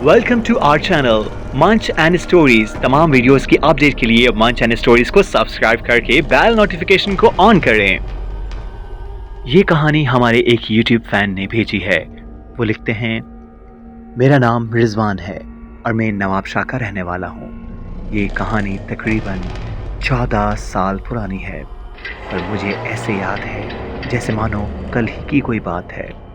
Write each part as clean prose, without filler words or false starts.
Welcome to our channel मंच and stories. तमाम videos की अपडेट के लिए मंच एंड स्टोरीज को सब्सक्राइब करके बेल नोटिफिकेशन को ऑन करें। ये कहानी हमारे एक यूट्यूब फैन ने भेजी है। वो लिखते हैं, मेरा नाम रिजवान है और मैं नवाबशाह का रहने वाला हूँ। ये कहानी तकरीबन 14 साल पुरानी है और मुझे ऐसे याद है जैसे मानो कल ही की कोई बात है।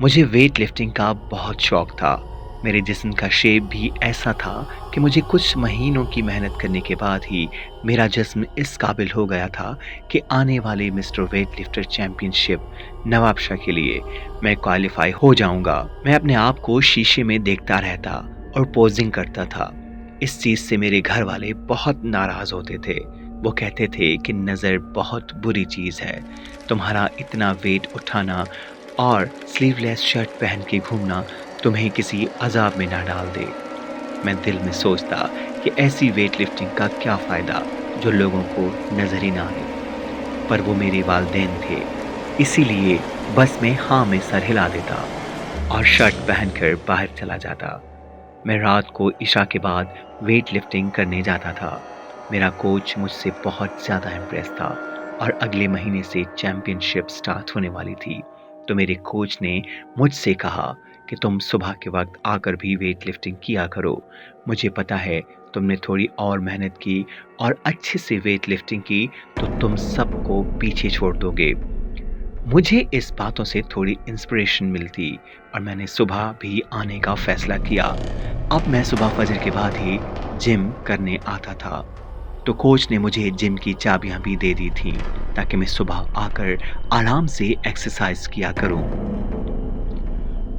मुझे वेट लिफ्टिंग का बहुत शौक था। मेरे जिस्म का शेप भी ऐसा था कि मुझे कुछ महीनों की मेहनत करने के बाद ही मेरा जिस्म इस काबिल हो गया था कि आने वाले mister weight lifter championship Nawabshah के लिए मैं क्वालिफाई हो जाऊंगा। मैं अपने आप को शीशे में देखता रहता और पोजिंग करता था। इस चीज़ से मेरे घर वाले बहुत नाराज़ होते थे। वो कहते थे कि नज़र बहुत बुरी चीज़ है, तुम्हारा इतना वेट उठाना और स्लीवलेस शर्ट पहन के घूमना तुम्हें किसी अजाब में ना डाल दे। मैं दिल में सोचता कि ऐसी वेट लिफ्टिंग का क्या फ़ायदा जो लोगों को नज़र ही ना आए। पर वो मेरे वालिदैन थे, इसीलिए बस में हाँ में सर हिला देता और शर्ट पहनकर बाहर चला जाता। मैं रात को इशा के बाद वेट लिफ्टिंग करने जाता था। मेरा कोच मुझसे बहुत ज़्यादा इम्प्रेस था और अगले महीने से चैम्पियनशिप स्टार्ट होने वाली थी। तो मेरे कोच ने मुझसे कहा कि तुम सुबह के वक्त आकर भी वेट लिफ्टिंग किया करो। मुझे पता है तुमने थोड़ी और मेहनत की और अच्छे से वेट लिफ्टिंग की तो तुम सबको पीछे छोड़ दोगे। मुझे इस बातों से थोड़ी इंस्पिरेशन मिलती और मैंने सुबह भी आने का फैसला किया। अब मैं सुबह फजर के बाद ही जिम करने आता था। तो कोच ने मुझे जिम की चाबियां भी दे दी थी ताकि मैं सुबह आकर आराम से एक्सरसाइज किया करूं।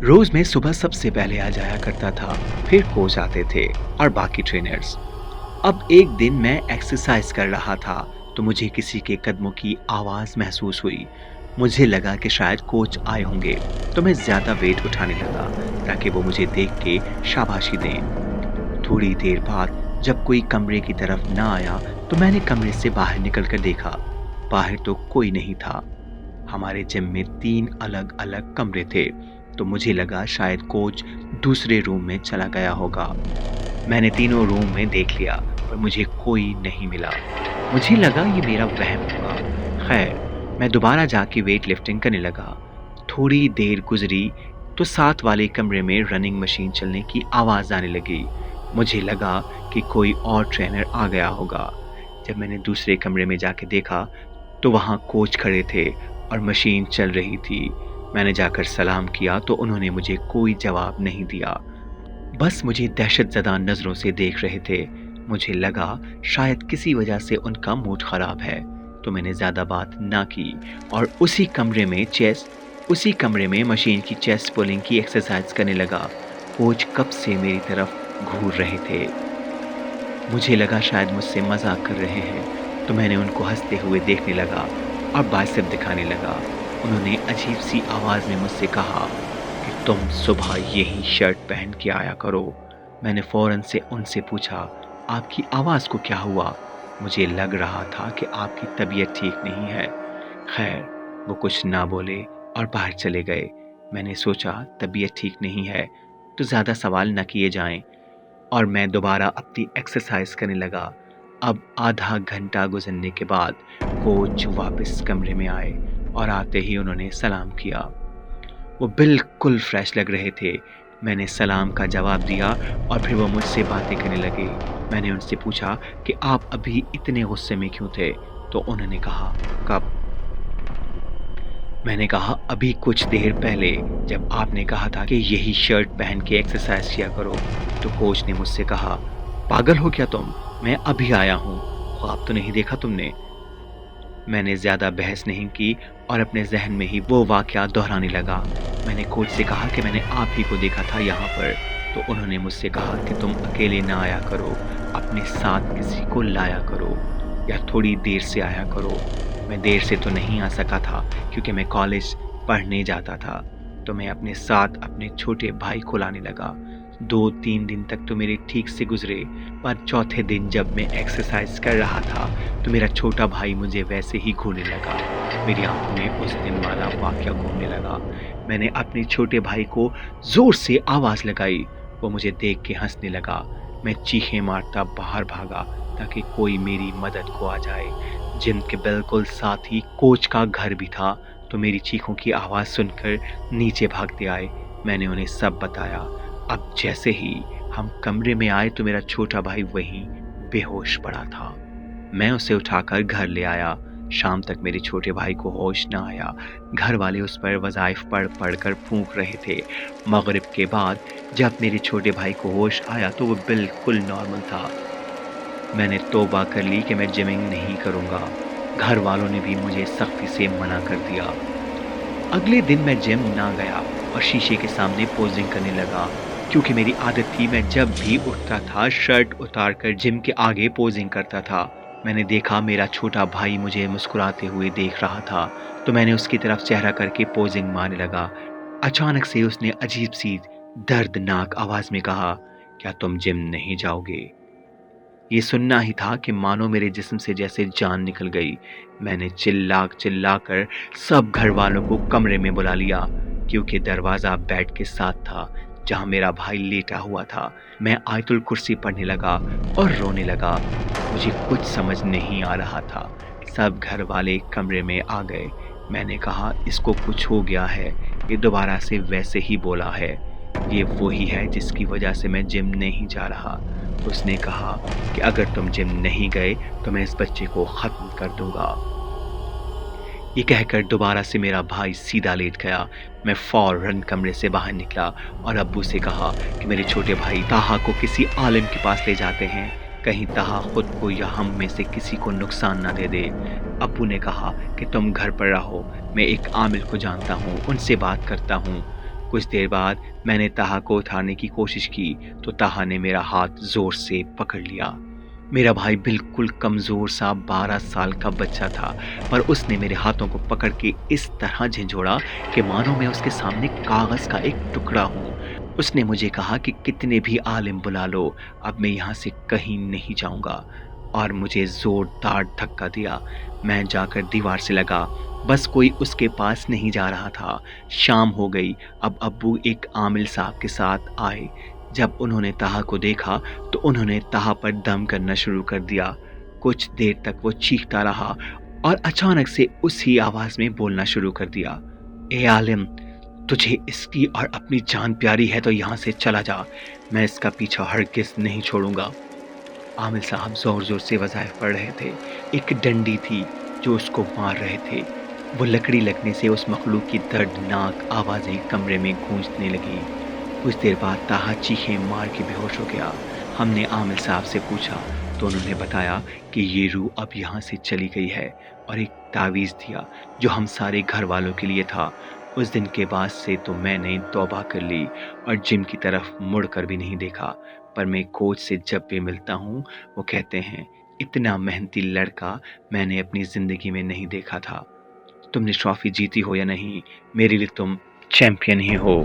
रोज मैं सुबह सबसे पहले आ जाया करता था, फिर कोच आते थे और बाकी ट्रेनर्स। अब एक दिन मैं एक्सरसाइज कर रहा था तो मुझे किसी के कदमों की आवाज़ महसूस हुई। मुझे लगा कि शायद कोच आए होंगे तो मैं ज़्यादा वेट उठाने लगा ताकि वो मुझे देख के शाबाशी दें। थोड़ी देर बाद जब कोई कमरे की तरफ ना आया तो मैंने कमरे से बाहर निकल कर देखा। बाहर तो कोई नहीं था। हमारे जिम में 3 अलग अलग कमरे थे तो मुझे लगा शायद कोच दूसरे रूम में चला गया होगा। मैंने तीनों रूम में देख लिया पर मुझे कोई नहीं मिला। मुझे लगा ये मेरा वहम होगा। खैर, मैं दोबारा जाके वेट लिफ्टिंग करने लगा। थोड़ी देर गुजरी तो साथ वाले कमरे में रनिंग मशीन चलने की आवाज़ आने लगी। मुझे लगा कि कोई और ट्रेनर आ गया होगा। जब मैंने दूसरे कमरे में जाके देखा तो वहाँ कोच खड़े थे और मशीन चल रही थी। मैंने जाकर सलाम किया तो उन्होंने मुझे कोई जवाब नहीं दिया, बस मुझे दहशतज़दा नज़रों से देख रहे थे। मुझे लगा शायद किसी वजह से उनका मूड ख़राब है तो मैंने ज़्यादा बात ना की और उसी कमरे में मशीन की चेस्ट पुलिंग की एक्सरसाइज करने लगा। कोच कब से मेरी तरफ घूर रहे थे। मुझे लगा शायद मुझसे मजाक कर रहे हैं तो मैंने उनको हंसते हुए देखने लगा और बाइसेप दिखाने लगा। उन्होंने अजीब सी आवाज़ में मुझसे कहा कि तुम सुबह यही शर्ट पहन के आया करो। मैंने फ़ौरन से उनसे पूछा, आपकी आवाज़ को क्या हुआ? मुझे लग रहा था कि आपकी तबीयत ठीक नहीं है। खैर, वो कुछ ना बोले और बाहर चले गए। मैंने सोचा तबीयत ठीक नहीं है तो ज़्यादा सवाल न किए जाएं और मैं दोबारा अपनी एक्सरसाइज करने लगा। अब आधा घंटा गुजरने के बाद कोच वापस कमरे में आए और आते ही उन्होंने सलाम किया। वो बिल्कुल फ्रेश लग रहे थे। मैंने सलाम का जवाब दिया और फिर वो मुझसे बातें करने लगे। मैंने उनसे पूछा कि आप अभी इतने गुस्से में क्यों थे? तो उन्होंने कहा, कब? मैंने कहा, अभी कुछ देर पहले जब आपने कहा था कि यही शर्ट पहन के एक्सरसाइज किया करो। तो कोच ने मुझसे कहा, पागल हो क्या तुम? मैं अभी आया हूँ, ख्वाब तो नहीं देखा तुमने? मैंने ज़्यादा बहस नहीं की और अपने जहन में ही वो वाक़या दोहराने लगा। मैंने कोच से कहा कि मैंने आप ही को देखा था यहाँ पर। तो उन्होंने मुझसे कहा कि तुम अकेले ना आया करो, अपने साथ किसी को लाया करो या थोड़ी देर से आया करो। मैं देर से तो नहीं आ सका था क्योंकि मैं कॉलेज पढ़ने जाता था, तो मैं अपने साथ अपने छोटे भाई को लाने लगा। 2-3 दिन तक तो मेरे ठीक से गुजरे, पर चौथे दिन जब मैं एक्सरसाइज कर रहा था तो मेरा छोटा भाई मुझे वैसे ही घूरने लगा। मेरी आंखों में उस दिन वाला वाकया घूमने लगा। मैंने अपने छोटे भाई को जोर से आवाज लगाई। वो मुझे देख के हंसने लगा। मैं चीखें मारता बाहर भागा ताकि कोई मेरी मदद को आ जाए। जिम के बिल्कुल साथ ही कोच का घर भी था, तो मेरी चीखों की आवाज़ सुनकर नीचे भागते आए। मैंने उन्हें सब बताया। अब जैसे ही हम कमरे में आए तो मेरा छोटा भाई वहीं बेहोश पड़ा था। मैं उसे उठाकर घर ले आया। शाम तक मेरे छोटे भाई को होश न आया। घर वाले उस पर वज़ाइफ पढ़ पढ़ कर फूंक रहे थे। मगरिब के बाद जब मेरे छोटे भाई को होश आया तो वो बिल्कुल नॉर्मल था। मैंने तौबा कर ली कि मैं जिमिंग नहीं करूँगा। घर वालों ने भी मुझे सख्ती से मना कर दिया। अगले दिन मैं जिम ना गया और शीशे के सामने पोजिंग करने लगा, क्योंकि मेरी आदत थी मैं जब भी उठता था शर्ट उतार कर जिम के आगे पोजिंग करता था। मैंने देखा मेरा छोटा भाई मुझे मुस्कुराते हुए देख रहा था, तो मैंने उसकी तरफ चेहरा करके पोजिंग मारने लगा। अचानक से उसने अजीब सी दर्दनाक आवाज में कहा, क्या तुम जिम नहीं जाओगे? ये सुनना ही था कि मानो मेरे जिस्म से जैसे जान निकल गई। मैंने चिल्ला चिल्ला कर सब घर वालों को कमरे में बुला लिया, क्योंकि दरवाज़ा बेड के साथ था जहाँ मेरा भाई लेटा हुआ था। मैं आयतुल कुर्सी पढ़ने लगा और रोने लगा। मुझे कुछ समझ नहीं आ रहा था। सब घर वाले कमरे में आ गए। मैंने कहा, इसको कुछ हो गया है, ये दोबारा से वैसे ही बोला है। ये वही है जिसकी वजह से मैं जिम नहीं जा रहा। उसने कहा कि अगर तुम जिम नहीं गए तो मैं इस बच्चे को ख़त्म कर दूंगा। ये कहकर दोबारा से मेरा भाई सीधा लेट गया। मैं फौरन कमरे से बाहर निकला और अब्बू से कहा कि मेरे छोटे भाई ताहा को किसी आलिम के पास ले जाते हैं, कहीं ताहा खुद को या हम में से किसी को नुकसान ना दे दे। अब्बू ने कहा कि तुम घर पर रहो, मैं एक आमिल को जानता हूँ, उनसे बात करता हूँ। कुछ देर बाद मैंने ताहा को उठाने की कोशिश की तो ताहा ने मेरा हाथ जोर से पकड़ लिया। मेरा भाई बिल्कुल कमज़ोर सा 12 साल का बच्चा था, पर उसने मेरे हाथों को पकड़ के इस तरह झंझोड़ा कि मानो मैं उसके सामने कागज़ का एक टुकड़ा हूँ। उसने मुझे कहा कि कितने भी आलिम बुला लो, अब मैं यहाँ से कहीं नहीं जाऊँगा, और मुझे ज़ोरदार धक्का दिया। मैं जाकर दीवार से लगा, बस कोई उसके पास नहीं जा रहा था। शाम हो गई। अब अब्बू एक आमिल साहब के साथ आए। जब उन्होंने ताहा को देखा तो उन्होंने ताहा पर दम करना शुरू कर दिया। कुछ देर तक वो चीखता रहा और अचानक से उसी आवाज़ में बोलना शुरू कर दिया, ए आलिम, तुझे इसकी और अपनी जान प्यारी है तो यहाँ से चला जा, मैं इसका पीछा हरगिज़ नहीं छोड़ूंगा। आमिल साहब ज़ोर ज़ोर से वज़ाइफ पढ़ रहे थे। एक डंडी थी जो उसको मार रहे थे। वो लकड़ी लगने से उस मखलूक की दर्दनाक आवाज़ें कमरे में गूंजने लगी। कुछ देर बाद ताहा चीखें मार के बेहोश हो गया। हमने आमिल साहब से पूछा तो उन्होंने बताया कि ये रूह अब यहाँ से चली गई है, और एक तावीज़ दिया जो हम सारे घर वालों के लिए था। उस दिन के बाद से तो मैंने तौबा कर ली और जिम की तरफ मुड़ कर भी नहीं देखा। पर मैं कोच से जब भी मिलता हूँ वो कहते हैं, इतना मेहनती लड़का मैंने अपनी ज़िंदगी में नहीं देखा था। तुमने ट्रॉफी जीती हो या नहीं, मेरे लिए तुम चैंपियन ही हो।